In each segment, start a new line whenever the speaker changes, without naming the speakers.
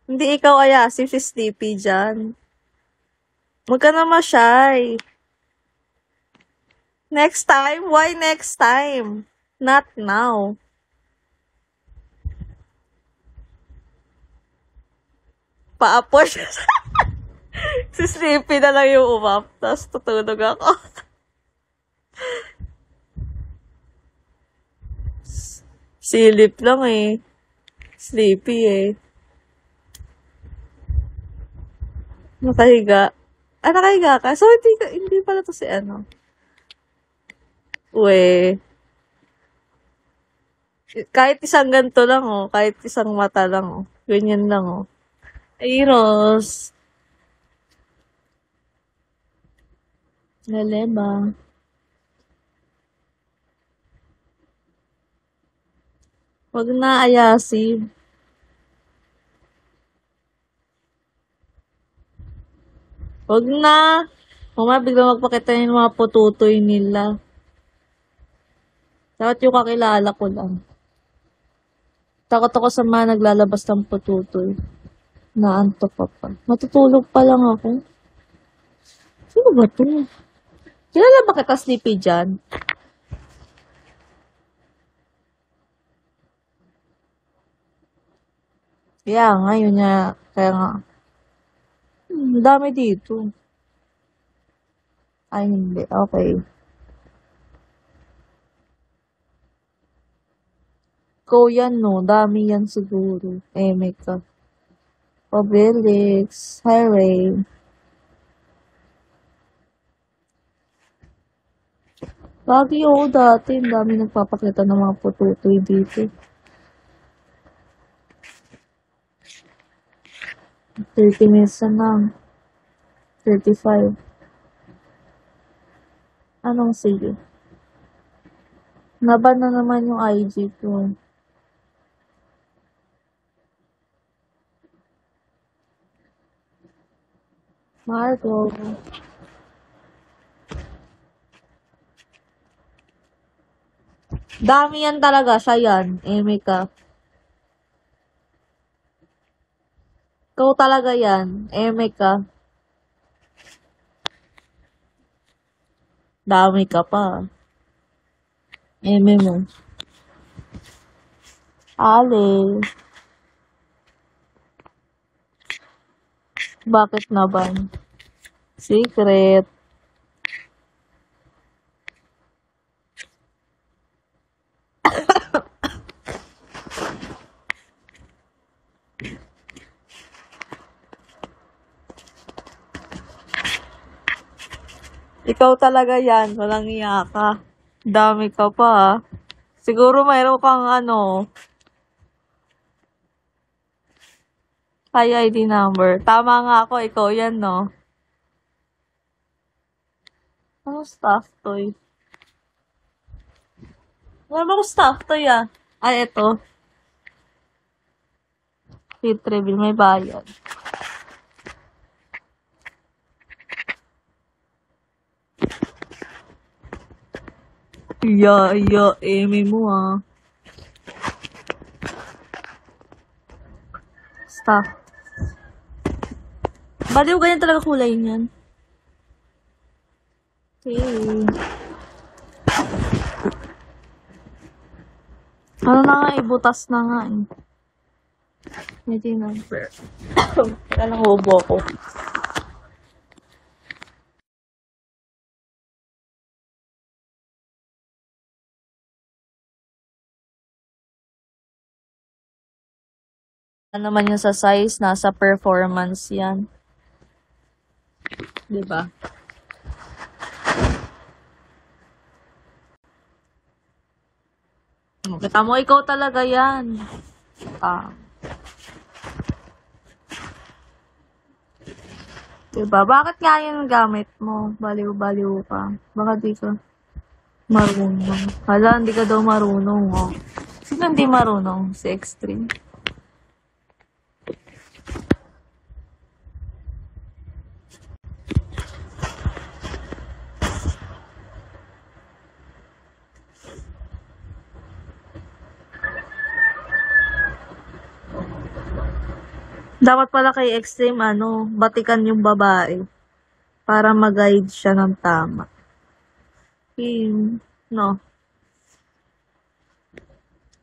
Hindi ikaw aya, si Sleepy dyan. Huwag ka na ma-shy. Next time? Why next time? Not now. Paapoy. Si Sleepy na lang yung umap. Tapos tutulog ako. Silip lang eh. Sleepy eh. Nakahiga. Ah, nakahiga ka? So, hindi pala to si ano. Uwe. Kahit isang ganto lang oh. Kahit isang mata lang oh. Ganyan lang oh. Ay, Rose. Laleba. Wag na ayasin. Wag na. Mama, bigla magpakita yung mga pututoy nila. Dapat yung kakilala ko lang. Takot ako sa mga naglalabas ng pututoy. Naantok pa pa. Matutulog pa lang ako. Sino ba to? Kilala ba kita, Sleepy dyan? Kaya nga, yun nga. Kaya nga. Dami dito. Ay, hindi. Okay. Ikaw yan, no? Dami yan siguro. May ka. Obelix. Hi, Ray. Lagi ako dati. Ang dami nagpapakita ng mga pututoy dito. 30 minutes na lang. 35. Anong sige? Naban na naman yung IG ko. Marco. Dami yan talaga. Siya yan. Eme ka. Ikaw talaga yan. Eme ka. Dami ka pa. Eme mo. Ale. Bakit na ba? Secret. Ikaw talaga yan. Walang iya ka. Dami ka pa ah. Siguro mayroon kang ano. High ID number. Tama nga ako. Ikaw yan no. Ano stuff toy? Wala ba ko stuff toy ah? Ay, eto. Hit reveal. May bayad. Iya, eme mo ah. Stuff. Baliw ganyan talaga kulay niyan. Okay. Ano na nga, ibutas na nga eh. Hindi number. Kaya lang hubo ako. Ano naman yun sa size, nasa performance yan. Diba? Kita mo, ikaw talaga yan. Diba? Bakit nga yan gamit mo? Baliw-baliw ka. Baka di ka marunong. Hala, hindi ka daw marunong, oh. Sino hindi marunong? Si Extreme. Dapat pala kay Extreme, batikan yung babae para mag-guide siya ng tama. No?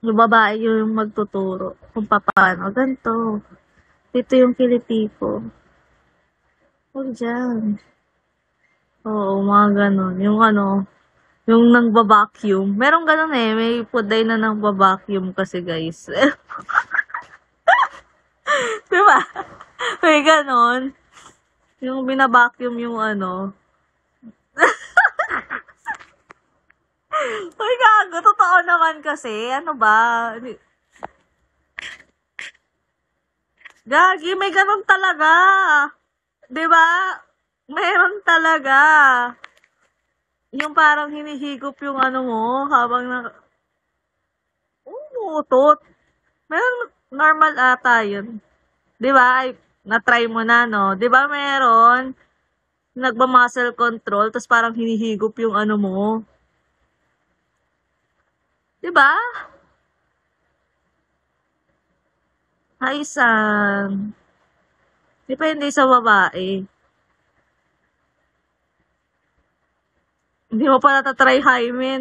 Yung babae yung magtuturo kung paano. Ganito. Dito yung kilitiko. Huwag dyan. Oo, mga ganon. Yung nang-vacuum. Merong ganon eh. May puday na nang-vacuum kasi guys. Diba? May ganon. Yung binabacuum yung Uy, gago. Totoo naman kasi. Ano ba? Gagi, may ganon talaga. Diba? Meron talaga. Yung parang hinihigop yung mo habang umuutot. Meron, normal ata yun. Di ba? Ay, na-try mo na, no? Di ba meron? Nagba-muscle control, tapos parang hinihigop yung mo. Di ba? Haisan. Depende sa babae. Hindi mo pa natatry hymen.